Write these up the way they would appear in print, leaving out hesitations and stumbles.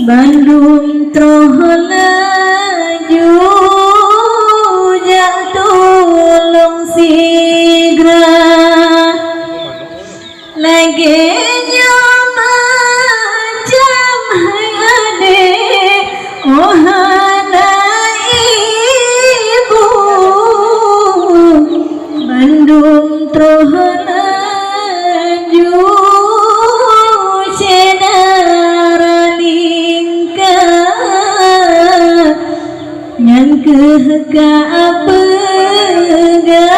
Bandung trohla jujak tulung sigra lagi macam hayade ohana ibu Bandung trohla kehka pegah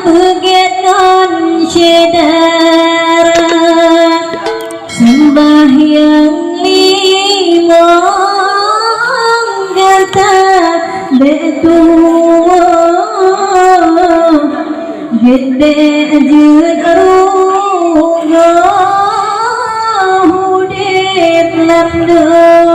peget non cedara sembahyang limong gata betua gede jud rugo hudet lamdo